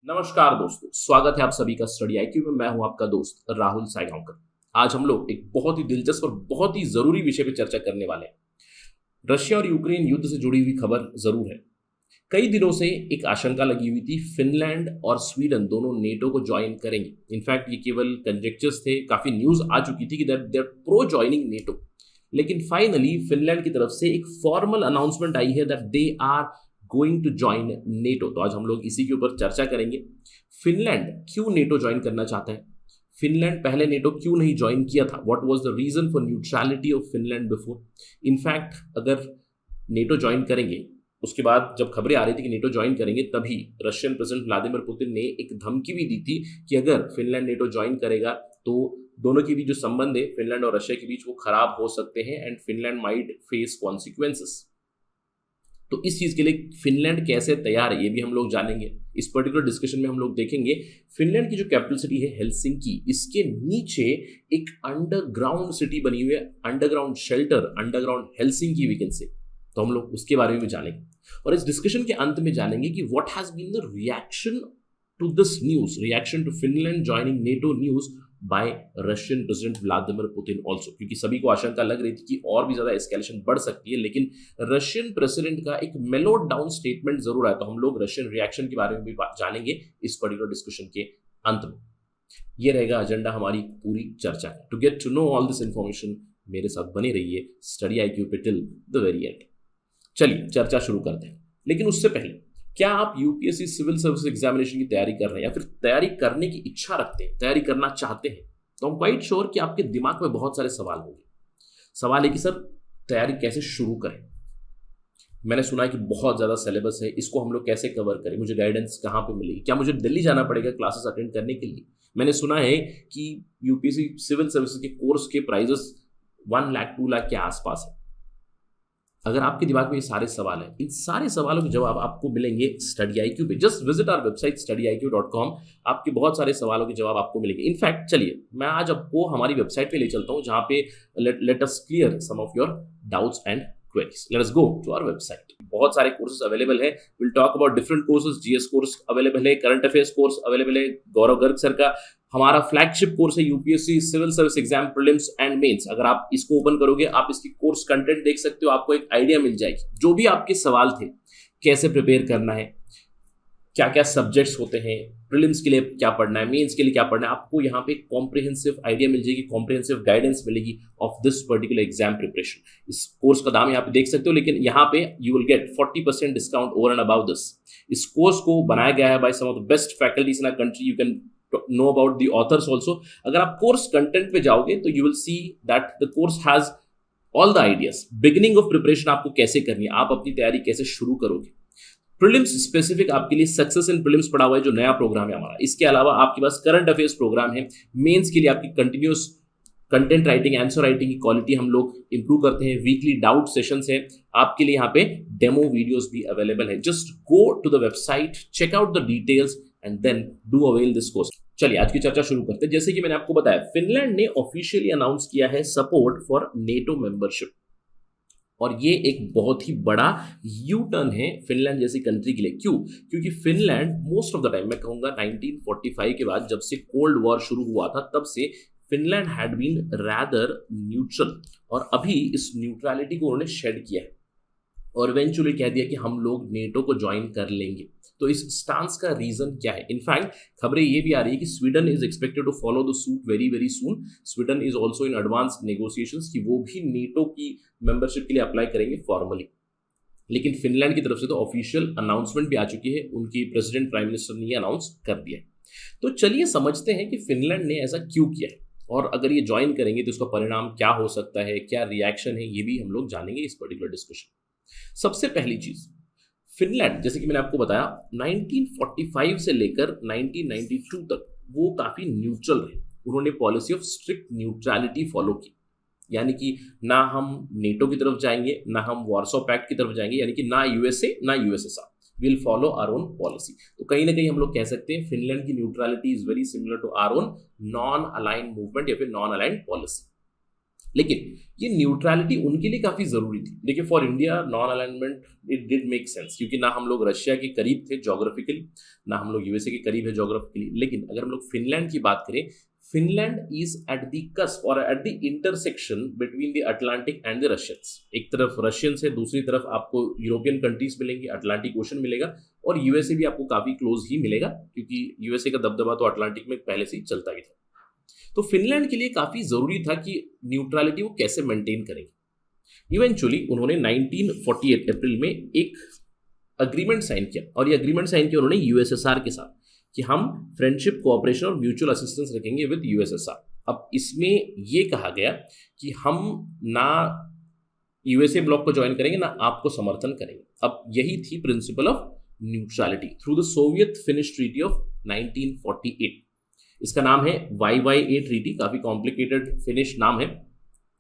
नमस्कार दोस्तों, स्वागत है आप सभी का स्टडी आईक्यू में। मैं हूं आपका दोस्त राहुल सायगांवकर। आज हम लोग एक बहुत ही दिलचस्प और बहुत ही जरूरी विषय पर चर्चा करने वाले हैं। रशिया और यूक्रेन युद्ध से जुड़ी हुई खबर जरूर है। कई दिनों से एक आशंका लगी हुई थी, फिनलैंड और स्वीडन दोनों नेटो को ज्वाइन करेंगे। इनफैक्ट ये केवल कंजेक्चर्स थे, काफी न्यूज आ चुकी थी कि they are pro joining NATO. लेकिन फाइनली फिनलैंड की तरफ से एक फॉर्मल अनाउंसमेंट आई है that they are going to join NATO. तो आज हम लोग इसी के ऊपर चर्चा करेंगे। फिनलैंड क्यों नेटो ज्वाइन करना चाहता है? फिनलैंड पहले नेटो क्यों नहीं ज्वाइन किया था? What was the reason for neutrality of Finland before? In fact अगर नेटो ज्वाइन करेंगे, उसके बाद जब खबरें आ रही थी कि नेटो ज्वाइन करेंगे, तभी रशियन प्रेसिडेंट व्लादिमीर पुतिन ने एक धमकी भी दी थी कि अगर फिनलैंड नेटो ज्वाइन करेगा तो दोनों के बीच जो संबंध है फिनलैंड और रशिया के बीच वो खराब हो सकते हैं and Finland might face consequences. तो इस चीज के लिए फिनलैंड कैसे तैयार है ये भी हम लोग जानेंगे। इस पर्टिकुलर डिस्कशन में हम लोग देखेंगे फिनलैंड की जो कैपिटल सिटी है हेलसिंकी, इसके नीचे एक अंडरग्राउंड सिटी बनी हुई है, underground shelter, underground Helsinki we can say. तो हम लोग उसके बारे में भी जानेंगे और इस डिस्कशन के अंत में जानेंगे कि what has been the reaction to this news, reaction to Finland joining NATO news by Russian president Vladimir Putin also. क्योंकि सभी को आशंका लग रही थी कि और भी ज्यादा एस्केलेशन बढ़ सकती है, लेकिन रशियन प्रेसिडेंट का एक मेलोड डाउन स्टेटमेंट जरूर आया। तो हम लोग रशियन रिएक्शन के बारे में भी जानेंगे इस पर्टिकुलर डिस्कशन के अंत में। ये रहेगा एजेंडा हमारी पूरी चर्चा का। To get to know all this information मेरे साथ बने रहिए स्टडी आईक्यू पे टिल द वेरी एंड। चलिए चर्चा शुरू करते हैं, लेकिन उससे पहले क्या आप यूपीएससी सिविल सर्विस एग्जामिनेशन की तैयारी कर रहे हैं या फिर तैयारी करने की इच्छा रखते हैं, तैयारी करना चाहते हैं? तो I'm क्वाइट श्योर कि आपके दिमाग में बहुत सारे सवाल होंगे। सवाल है कि सर तैयारी कैसे शुरू करें? मैंने सुना है कि बहुत ज्यादा सिलेबस है, इसको हम लोग कैसे कवर करें? मुझे गाइडेंस कहाँ पे मिलेगी? क्या मुझे दिल्ली जाना पड़ेगा क्लासेस अटेंड करने के लिए? मैंने सुना है कि यूपीएससी सिविल सर्विस के कोर्स के प्राइजेस 1 लाख 2 लाख के आसपास है। अगर आपके दिमाग में ये सारे सवाल हैं, इन सारे सवालों के जवाब आपको मिलेंगे स्टडी आईक्यू पे। Just visit our website studyIQ.com। आपके बहुत सारे सवालों के जवाब आपको मिलेंगे। इनफैक्ट चलिए मैं आज आपको हमारी वेबसाइट पे ले चलता हूं, जहां पे let us clear some of your doubts and queries. Let us go to our website. बहुत सारे कोर्सेज अवेलेबल है। Will talk about different courses. GS course available है, करंट अफेयर्स कोर्स अवेलेबल है, गौरव गर्ग सर का हमारा फ्लैगशिप कोर्स है UPSC civil service exam prelims and mains. अगर आप इसको ओपन करोगे, आप इसकी कोर्स कंटेंट देख सकते हो, आपको एक आइडिया मिल जाएगी। जो भी आपके सवाल थे, कैसे प्रिपेयर करना है, क्या क्या सब्जेक्ट्स होते हैं, प्रीलिम्स के लिए क्या पढ़ना है, मेंस के लिए क्या पढ़ना है, आपको यहाँ पे कॉम्प्रिहेंसिव आइडिया मिल जाएगी, कॉम्प्रिहेंसिव गाइडेंस मिलेगी of this particular exam preparation. इस कोर्स का दाम यहाँ पे देख सकते हो, लेकिन यहाँ पे you will get 40% discount over and about this. इस कोर्स को बनाया गया है by some of the best faculties in a country. You can know about the authors also। अगर आप कोर्स कंटेंट पे जाओगे तो you will see that the course has all the ideas। Beginning of preparation आपको कैसे करनी है, आप अपनी तैयारी कैसे शुरू करोगे, प्रीलिम्स स्पेसिफिक आपके लिए सक्सेस इन प्रीलिम्स पढ़ा हुआ है, जो नया प्रोग्राम है हमारा। इसके अलावा आपके पास करंट अफेयर्स प्रोग्राम है। मेंस के लिए आपकी continuous content writing, answer writing की क्वालिटी हम लोग इंप्रूव करते हैं। वीकली डाउट सेशंस है आपके लिए, यहाँ पे डेमो वीडियोस भी अवेलेबल है। Just go to the website, check out the details and then do avail this course. चलिए आज की चर्चा शुरू करते हैं। जैसे कि मैंने आपको बताया, फिनलैंड ने ऑफिशियली अनाउंस किया है सपोर्ट फॉर नेटो मेंबरशिप, और ये एक बहुत ही बड़ा यू टर्न है फिनलैंड जैसी कंट्री के लिए। क्यों? क्योंकि Finland most of the time, मैं कहूंगा 1945 के बाद जब से कोल्ड वॉर शुरू हुआ था, तब से Finland had been rather neutral, और अभी इस न्यूट्रलिटी को उन्होंने शेड किया है और इवेंचुअली कह दिया कि हम लोग नेटो को ज्वाइन कर लेंगे। तो इस स्टांस का रीजन क्या है? इनफैक्ट खबरें ये भी आ रही है कि Sweden is expected to follow the suit very very soon. Sweden is also in advance negotiations कि वो भी नेटो की मेंबरशिप के लिए अप्लाई करेंगे फॉर्मली। लेकिन फिनलैंड की तरफ से तो ऑफिशियल अनाउंसमेंट भी आ चुकी है, उनकी प्रेसिडेंट प्राइम मिनिस्टर ने अनाउंस कर दिया है। तो चलिए समझते हैं कि फिनलैंड ने ऐसा क्यों किया है, और अगर ये ज्वाइन करेंगे तो उसका परिणाम क्या हो सकता है, क्या रिएक्शन है, ये भी हम लोग जानेंगे इस पर्टिकुलर डिस्कशन। सबसे पहली चीज, फिनलैंड जैसे कि मैंने आपको बताया 1945 से लेकर 1992 तक वो काफी न्यूट्रल रहे। उन्होंने policy of strict neutrality follow की, यानी कि ना हम नेटो की तरफ जाएंगे, ना हम वार्सो पैक्ट की तरफ जाएंगे, यानी कि ना यूएसए ना USSR, will follow our own policy. तो कहीं ना कहीं हम लोग कह सकते हैं फिनलैंड की neutrality is very similar to our own non aligned movement या फिर नॉन अलाइंड पॉलिसी। लेकिन ये न्यूट्रलिटी उनके लिए काफी जरूरी थी। देखिए, for India non alignment it did make sense, क्योंकि ना हम लोग रशिया के करीब थे जोग्राफिकली, ना हम लोग यूएसए के करीब है जोग्राफिकली। लेकिन अगर हम लोग फिनलैंड की बात करें, Finland is at the cusp और at the intersection between the Atlantic and the Russians. एक तरफ रशियंस है, दूसरी तरफ आपको यूरोपियन कंट्रीज मिलेंगी, अटलांटिक ओशन मिलेगा, और यूएसए भी आपको काफी क्लोज ही मिलेगा, क्योंकि यूएसए का दबदबा तो अटलांटिक में पहले से ही चलता ही था। तो फिनलैंड के लिए काफी जरूरी था कि न्यूट्रलिटी वो कैसे मेंटेन करेंगे। इवेंचुअली उन्होंने 1948 अप्रैल में एक अग्रीमेंट साइन किया, और ये अग्रीमेंट साइन किया उन्होंने यूएसएसआर के साथ कि हम फ्रेंडशिप, कोऑपरेशन और म्यूचुअल असिस्टेंस रखेंगे विद यूएसएसआर। अब इसमें ये कहा गया कि हम ना यूएसए ब्लॉक को ज्वाइन करेंगे, ना आपको समर्थन करेंगे। अब यही थी principle of neutrality through the Soviet Finnish treaty of 1948। इसका नाम है YYA ट्रीटी, काफी कॉम्प्लिकेटेड फिनिश नाम है,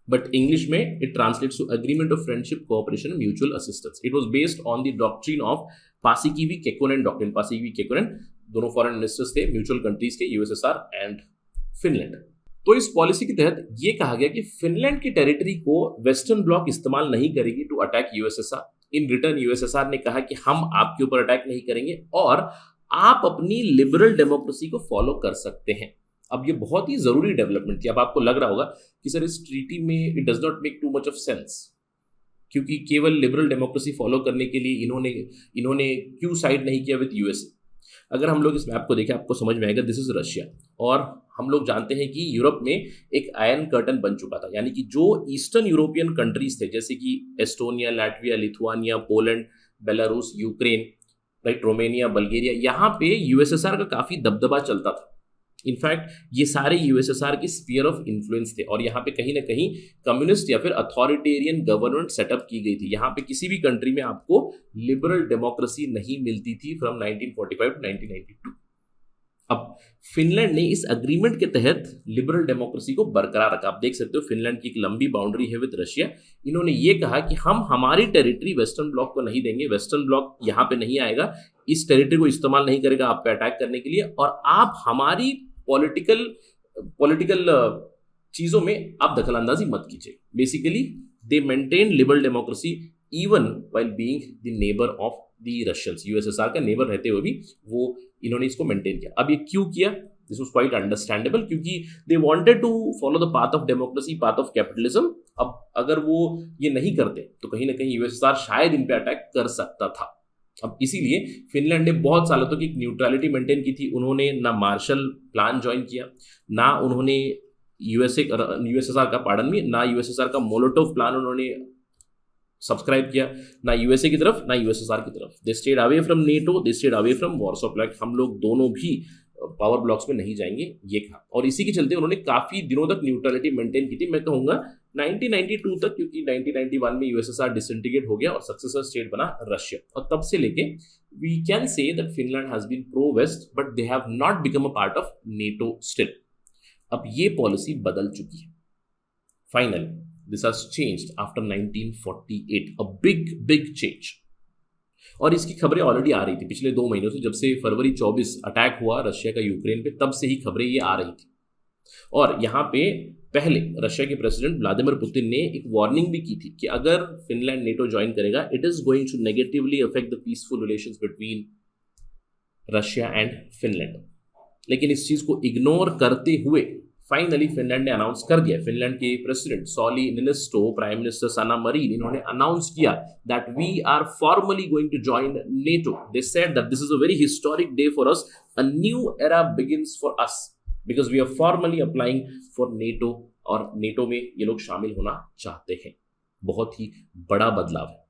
बट इंग्लिश में it translates to agreement of friendship, cooperation and mutual assistance. It was based on the doctrine of Paasikivi Kekkonen doctrine. Paasikivi Kekkonen दोनों foreign ministers थे mutual countries के, यूएसएसआर एंड फिनलैंड। तो इस policy के तहत ये कहा गया कि फिनलैंड की टेरिटरी को वेस्टर्न ब्लॉक इस्तेमाल नहीं करेगी to attack USSR. In return USSR ने कहा कि हम आपके ऊपर अटैक नहीं करेंगे और आप अपनी लिबरल डेमोक्रेसी को फॉलो कर सकते हैं। अब ये बहुत ही जरूरी डेवलपमेंट थी। अब आपको लग रहा होगा कि सर इस ट्रीटी में it does not make too much of sense, क्योंकि केवल लिबरल डेमोक्रेसी फॉलो करने के लिए इन्होंने क्यों साइड नहीं किया विद यूएसए। अगर हम लोग इस मैप को देखें आपको समझ में आएगा, दिस इज रशिया, और हम लोग जानते हैं कि यूरोप में एक आयरन कर्टन बन चुका था, यानी कि जो ईस्टर्न यूरोपियन कंट्रीज थे जैसे कि Estonia, Latvia, Lithuania, Poland, Belarus, Ukraine, right, Romania, Bulgaria, यहाँ पे यूएसएसआर का काफी दबदबा चलता था। इनफैक्ट ये सारे यूएसएसआर की स्फीयर ऑफ इन्फ्लुएंस थे, और यहाँ पे कहीं ना कहीं कम्युनिस्ट या फिर अथॉरिटेरियन गवर्नमेंट सेटअप की गई थी। यहाँ पे किसी भी कंट्री में आपको लिबरल डेमोक्रेसी नहीं मिलती थी फ्रॉम 1945 टू 1992। अब फिनलैंड ने इस अग्रीमेंट के तहत लिबरल डेमोक्रेसी को बरकरार रखा। आप देख सकते हो फिनलैंड की एक लंबी बाउंड्री है विद रशिया। इन्होंने ये कहा कि हम हमारी टेरिटरी वेस्टर्न ब्लॉक को नहीं देंगे, वेस्टर्न ब्लॉक यहाँ पे नहीं आएगा, इस टेरिटरी को इस्तेमाल नहीं करेगा आप पे अटैक करने के लिए, और आप हमारी पॉलिटिकल चीजों में आप दखलंदाजी मत कीजिए। Basically they maintain liberal democracy even while being the neighbour of the Russians. USSR का नेबर रहते हुए भी वो इन्होंने इसको मेंटेन किया। अब ये क्यों किया? दिस वाज क्वाइट अंडरस्टैंडेबल, क्योंकि they wanted to follow the path of democracy, path of capitalism. अब अगर वो ये नहीं करते तो कहीं ना कहीं यूएसएसआर शायद इन पे अटैक कर सकता था। अब इसीलिए फिनलैंड ने बहुत सालों तक एक न्यूट्रलिटी मेंटेन की थी। उन्होंने ना मार्शल प्लान ज्वाइन किया, ना उन्होंने यूएसएसआर का पार्डन में, ना यूएसएसआर का मोलोटोव प्लान उन्होंने सब्सक्राइब किया, ना यूएसए की तरफ ना यूएसएसआर की तरफ। They stayed away from NATO, they stayed away from Warsaw pact. हम लोग दोनों भी पावर ब्लॉक्स में नहीं जाएंगे, ये कहा। और इसी के चलते उन्होंने काफी दिनों तक न्यूट्रलिटी मेंटेन की थी, मैं कहूंगा 1992 तक, क्योंकि 1991 में यूएसएसआर डिसइंटीग्रेट हो गया और सक्सेसर स्टेट बना रशिया। और तब से लेके we can say that Finland has been pro west, but they have not become a part of NATO still. अब ये पॉलिसी बदल चुकी है finally. This has changed after 1948, a big change. और इसकी खबरें ऑलरेडी आ रही थी पिछले 2 महीनों से, जब से फरवरी 24 अटैक हुआ रशिया का यूक्रेन पे, तब से ही खबरें ये आ रही थी। और यहाँ पे पहले रशिया के प्रेसिडेंट व्लादिमीर पुतिन ने एक वार्निंग भी की थी कि अगर फिनलैंड नेटो ज्वाइन करेगा, it is going to negatively affect the peaceful relations between Russia and Finland. लेकिन इस चीज को इग्नोर करते हुए फाइनली फिनलैंड ने अनाउंस कर दिया। फिनलैंड के president Sauli Niinisto, prime minister Sanna Marin, इन्होंने अनाउंस किया that we are formally going to join NATO. They said that this is a very historic day for us, a new era begins for us because we are formally applying for NATO. और NATO में ये लोग शामिल होना चाहते हैं। बहुत ही बड़ा बदलाव है।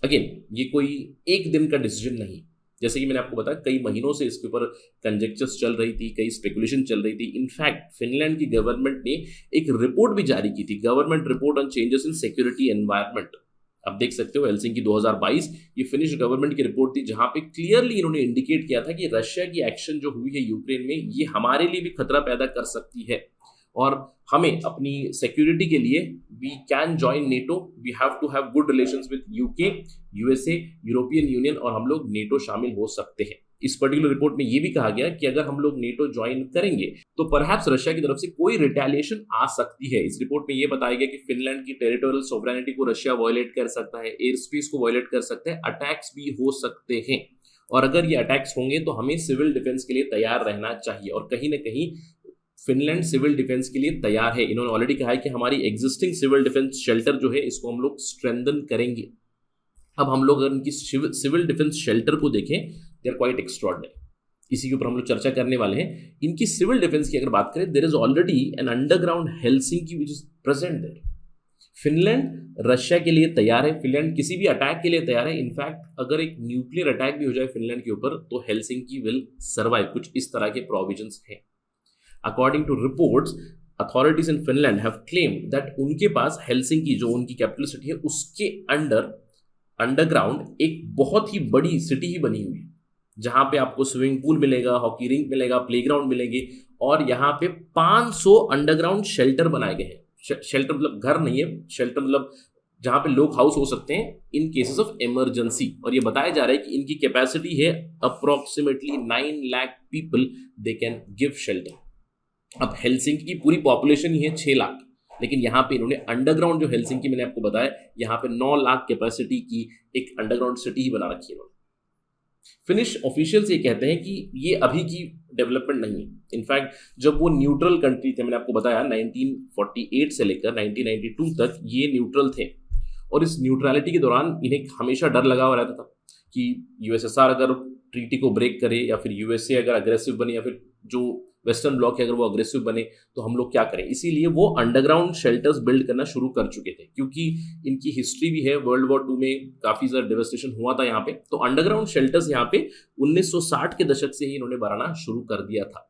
अगेन ये कोई एक दिन का डिसीजन नहीं, जैसे कि मैंने आपको बताया कई महीनों से इसके ऊपर कंजेक्चर्स चल रही थी, कई स्पेकुलेशन चल रही थी। इनफैक्ट फिनलैंड की गवर्नमेंट ने एक रिपोर्ट भी जारी की थी, government report on changes in security environment. आप देख सकते हो हेलसिंकी 2022 ये फिनिश गवर्नमेंट की रिपोर्ट थी, जहां पे क्लियरली इन्होंने इंडिकेट किया था कि रशिया की एक्शन जो हुई है यूक्रेन में, ये हमारे लिए भी खतरा पैदा कर सकती है और हमें अपनी सिक्योरिटी के लिए we can join NATO, we have to have good relations with UK, USA, European Union, और हम लोग नेटो शामिल हो सकते हैं। इस पर्टिकुलर रिपोर्ट में ये भी कहा गया कि अगर हम लोग नेटो ज्वाइन करेंगे तो परहैप्स रशिया की तरफ से कोई रिटेलिएशन आ सकती है। इस रिपोर्ट में ये बताया गया कि फिनलैंड की टेरिटोरियल सोवरेनिटी को रशिया वायलेट कर सकता है, एयर स्पेस को वायलेट कर सकता है, अटैक्स भी हो सकते हैं, और अगर ये अटैक्स होंगे तो हमें सिविल डिफेंस के लिए तैयार रहना चाहिए। और कहीं ना कहीं फिनलैंड सिविल डिफेंस के लिए तैयार है। इन्होंने ऑलरेडी कहा है कि हमारी एग्जिस्टिंग सिविल डिफेंस शेल्टर जो है इसको हम लोग स्ट्रेंथन करेंगे। अब हम लोग अगर इनकी सिविल डिफेंस शेल्टर को देखें, दे आर क्वाइट एक्स्ट्रॉर्डिनरी। इसी के ऊपर हम लोग चर्चा करने वाले हैं। इनकी सिविल डिफेंस की अगर बात करें, there is already an underground Helsinki which is present there. Finland Russia के लिए तैयार है, फिनलैंड किसी भी अटैक के लिए तैयार है। इनफैक्ट अगर एक न्यूक्लियर अटैक भी हो जाए फिनलैंड के ऊपर तो हेल्सिंकी विल सर्वाइव। कुछ इस तरह के प्रोविजंस हैं। According to reports, authorities in Finland have claimed that उनके पास हेल्सिंकी जो उनकी कैपिटल सिटी है उसके अंडरग्राउंड एक बहुत ही बड़ी सिटी ही बनी हुई है, जहां पे आपको स्विमिंग पूल मिलेगा, हॉकी रिंक मिलेगा, प्लेग्राउंड मिलेंगे, और यहाँ पे 500 अंडरग्राउंड शेल्टर बनाए गए हैं। शेल्टर मतलब घर नहीं है, शेल्टर मतलब जहां पे लोग हाउस हो सकते हैं इन केसेस ऑफ इमरजेंसी। और ये बताया जा रहा है कि इनकी कैपेसिटी है approximately 9 lakh people they can give shelter. अब हेल्सिंकी की पूरी पॉपुलेशन ही है 6 लाख, लेकिन यहाँ पे इन्होंने अंडरग्राउंड जो हेल्सिंकी मैंने आपको बताया, यहाँ पे 9 लाख कैपेसिटी की एक अंडरग्राउंड सिटी ही बना रखी है इन्होंने। फिनिश ऑफिशियल्स ये कहते हैं कि ये अभी की डेवलपमेंट नहीं है। इनफैक्ट जब वो न्यूट्रल कंट्री थे, मैंने आपको बताया 1948 से लेकर 1992 तक ये न्यूट्रल थे, और इस न्यूट्रलिटी के दौरान इन्हें हमेशा डर लगा हुआ रहता था कि यूएसएसआर अगर ट्रीटी को ब्रेक करे, या फिर यूएसए अगर अग्रेसिव बने, या फिर जो वेस्टर्न ब्लॉक है अगर वो अग्रेसिव बने तो हम लोग क्या करें। इसीलिए वो अंडरग्राउंड शेल्टर्स बिल्ड करना शुरू कर चुके थे, क्योंकि इनकी हिस्ट्री भी है, वर्ल्ड वॉर 2 में काफी ज़्यादा डेवस्टेशन हुआ था यहाँ पे। तो अंडरग्राउंड शेल्टर्स यहाँ पे 1960 के दशक से ही इन्होंने बनाना शुरू कर दिया था।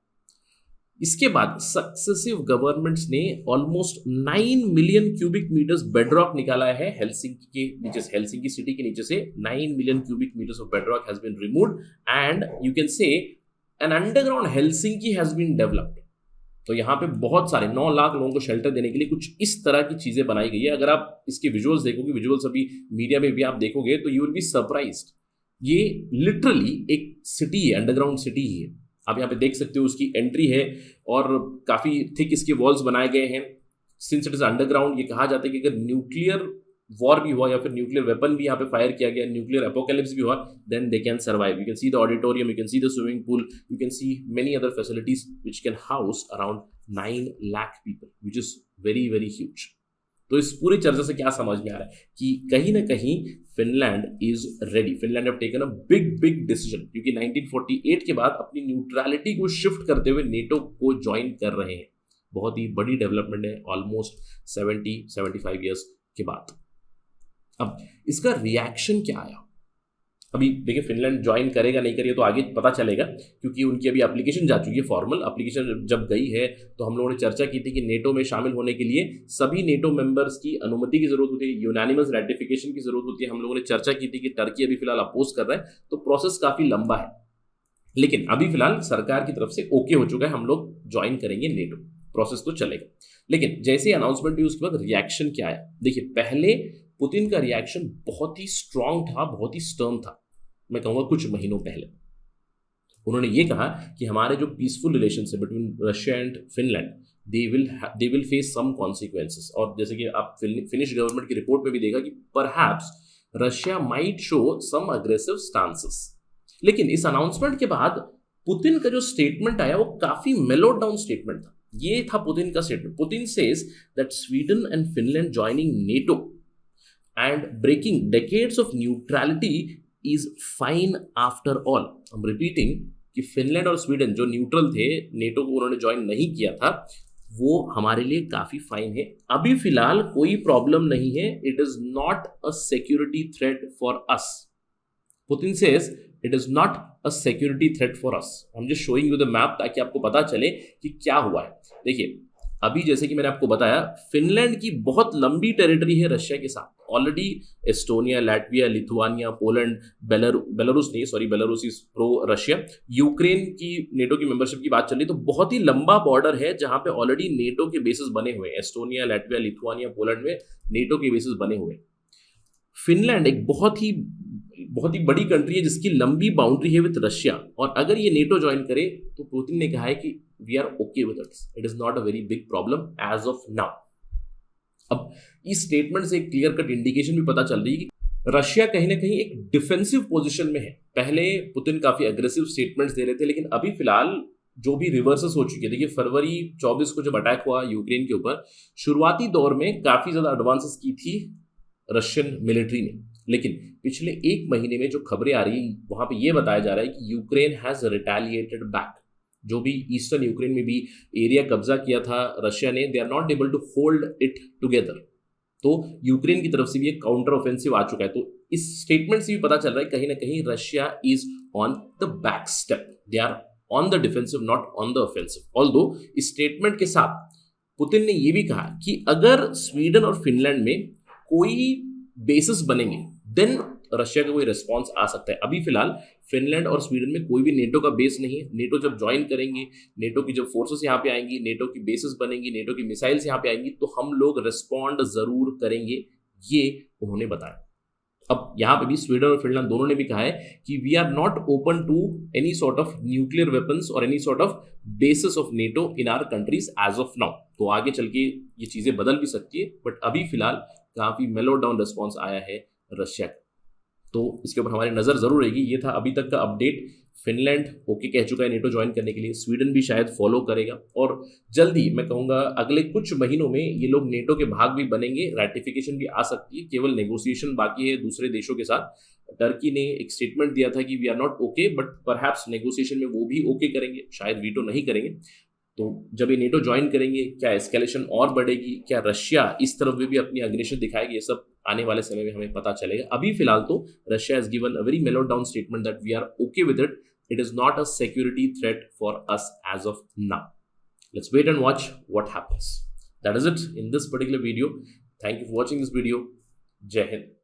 इसके बाद सक्सेसिव गवर्नमेंट्स ने almost 9 million cubic metres bedrock निकाला है हेल्सिंकी के नीचे से, हेल्सिंकी सिटी के नीचे से 9 million cubic metres of bedrock has been removed, and you can say an underground Helsinki has been developed. तो यहाँ पे बहुत सारे 9 लाख लोगों को शेल्टर देने के लिए कुछ इस तरह की चीजें बनाई गई है। अगर आप इसके विजुअल्स देखोगे, विजुअल्स अभी मीडिया में भी आप देखोगे तो यू विल बी सरप्राइज्ड। ये लिटरली एक सिटी है, अंडरग्राउंड सिटी ही है। आप यहाँ पे देख सकते हो उसकी एंट्री है, और काफी थिक इसके वॉल्स बनाए गए हैं। सिंस इट इज अंडरग्राउंड, ये कहा जाता है कि अगर न्यूक्लियर वॉर भी हुआ या फिर न्यूक्लियर वेपन भी यहाँ पे फायर किया गया, न्यूक्लियर एपोकैलिप्स भी हुआ, then they can survive. You can see the auditorium, you can see the swimming pool, you can see many other facilities which can house around 9 lakh people, which is very very huge. तो इस पूरी चर्चा से क्या समझ में आ रहा है कि कहीं ना कहीं Finland is ready. Finland have taken a big decision, क्योंकि 1948 के बाद अपनी न्यूट्रलिटी को शिफ्ट करते हुए नेटो को ज्वाइन कर रहे हैं। बहुत ही बड़ी डेवलपमेंट है ऑलमोस्ट 70-75 ईयर्स के बाद। अब इसका रिएक्शन क्या आया? अभी देखिए फिनलैंड ज्वाइन करेगा नहीं करेगा तो आगे पता चलेगा, क्योंकि उनकी अभी एप्लीकेशन जा चुकी है, फॉर्मल एप्लीकेशन जब गई है तो हम लोगों ने चर्चा की थी कि नेटो में शामिल होने के लिए सभी नेटो मेंबर्स की अनुमति की जरूरत होती है, यूनानिमस रेटिफिकेशन की जरूरत होती है। हम लोगों ने चर्चा की थी कि टर्की अभी फिलहाल अपोज कर रहा है, तो प्रोसेस काफी लंबा है, लेकिन अभी फिलहाल सरकार की तरफ से ओके हो चुका है, हम लोग ज्वाइन करेंगे नेटो। प्रोसेस तो चलेगा, लेकिन जैसे अनाउंसमेंट हुई उसके बाद रिएक्शन क्या आया? देखिए पहले पुतिन का रिएक्शन बहुत ही स्ट्रांग था, बहुत ही स्टर्न था। मैं कहूँगा कुछ महीनों पहले उन्होंने ये कहा कि हमारे जो पीसफुल रिलेशन है between Russia and Finland, they will face some consequences. और जैसे कि आप फिनिश गवर्नमेंट की रिपोर्ट में भी देखा कि perhaps Russia might show some aggressive stances. लेकिन इस अनाउंसमेंट के बाद पुतिन का जो स्टेटमेंट आया वो काफी मेलोड डाउन स्टेटमेंट था। ये था पुतिन का statement. Putin says that Sweden and Finland joining NATO and breaking decades of neutrality is fine after all. I'm repeating कि फिनलैंड और स्वीडन जो न्यूट्रल थे, नेटो को उन्होंने ज्वाइन नहीं किया था, वो हमारे लिए काफी फाइन है। अभी फिलहाल कोई प्रॉब्लम नहीं है। It is not a security threat for us. Putin says it is not a security threat for us. I am just showing you the map ताकि आपको पता चले कि क्या हुआ है। देखिए अभी जैसे कि मैंने आपको बताया, फिनलैंड की बहुत लंबी टेरिटरी है रशिया के साथ। Already Estonia, Latvia, Lithuania, Poland, Belarus is pro Russia, Ukraine की नेटो की मेंबरशिप की बात चल रही, तो बहुत ही लंबा बॉर्डर है जहां पे ऑलरेडी नेटो के बेसिस बने हुए हैं। एस्टोनिया, लैटविया, लिथुआनिया, पोलैंड में नेटो के बेसिस बने हुए हैं। फिनलैंड एक बहुत ही बहुत ही बड़ी कंट्री है जिसकी लंबी बाउंड्री है विद रशिया, और अगर ये नेटो ज्वाइन करे तो पुतिन ने कहा है कि we are okay with it is not a very big problem as of now. अब इस स्टेटमेंट से एक क्लियर कट इंडिकेशन भी पता चल रही है कि रशिया कहीं ना कहीं एक डिफेंसिव पोजीशन में है। पहले पुतिन काफी अग्रेसिव स्टेटमेंट्स दे रहे थे, लेकिन अभी फिलहाल जो भी रिवर्सेस हो चुके हैं। देखिए फरवरी 24 को जब अटैक हुआ यूक्रेन के ऊपर, शुरुआती दौर में काफी ज्यादा एडवांसेस की थी रशियन मिलिट्री ने, लेकिन पिछले एक महीने में जो खबरें आ रही है वहां पे ये बताया जा रहा है कि यूक्रेन हैज रिटेलिएटेड बैक। जो भी ईस्टर्न यूक्रेन में भी एरिया कब्जा किया था रशिया ने, they are not able to hold it together. तो यूक्रेन की तरफ से भी एक काउंटर ऑफेंसिव आ चुका है। तो इस स्टेटमेंट से भी पता चल रहा है कहीं ना कहीं Russia is on the back step, they are on the defensive not on the offensive. Although इस स्टेटमेंट के साथ पुतिन ने यह भी कहा कि अगर स्वीडन और फिनलैंड में कोई बेसिस बनेंगे देन रशिया का कोई रिस्पॉन्स आ सकता है। अभी फिलहाल फिनलैंड और स्वीडन में कोई भी नेटो का बेस नहीं है। नेटो जब ज्वाइन करेंगे, नेटो की जब फोर्सेस यहाँ पे आएंगी, नेटो की बेसिस बनेंगी, नेटो की मिसाइल्स यहाँ पे आएंगी, तो हम लोग रिस्पॉन्ड जरूर करेंगे, ये उन्होंने बताया। अब यहाँ पे भी स्वीडन और फिनलैंड दोनों ने भी कहा है कि we are not open to any sort of nuclear weapons और any sort of basis of NATO in our countries as of now. तो आगे चल के ये चीजें बदल भी सकती है, बट अभी फिलहाल काफी मेलो डाउन रिस्पॉन्स आया है रशिया का, तो इसके ऊपर हमारी नजर जरूर रहेगी। ये था अभी तक का अपडेट। फिनलैंड ओके कह चुका है नेटो ज्वाइन करने के लिए, स्वीडन भी शायद फॉलो करेगा, और जल्दी मैं कहूंगा अगले कुछ महीनों में ये लोग नेटो के भाग भी बनेंगे, रैटिफिकेशन भी आ सकती है, केवल नेगोशिएशन बाकी है दूसरे देशों के साथ। टर्की ने एक स्टेटमेंट दिया था कि we are not okay, but perhaps negotiation में वो भी ओके करेंगे, शायद वीटो नहीं करेंगे। तो जब ये नेटो ज्वाइन करेंगे, क्या एस्केलेशन और बढ़ेगी, क्या रशिया इस तरफ भी अपनी अग्रेशन दिखाएगी, ये सब आने वाले समय में हमें पता चलेगा। अभी फिलहाल तो Russia has given a very mellow down statement that we are okay with it, it is not a security threat for us as of now. Let's wait and watch what happens. That is it in this particular video. Thank you for watching this video. जय हिंद।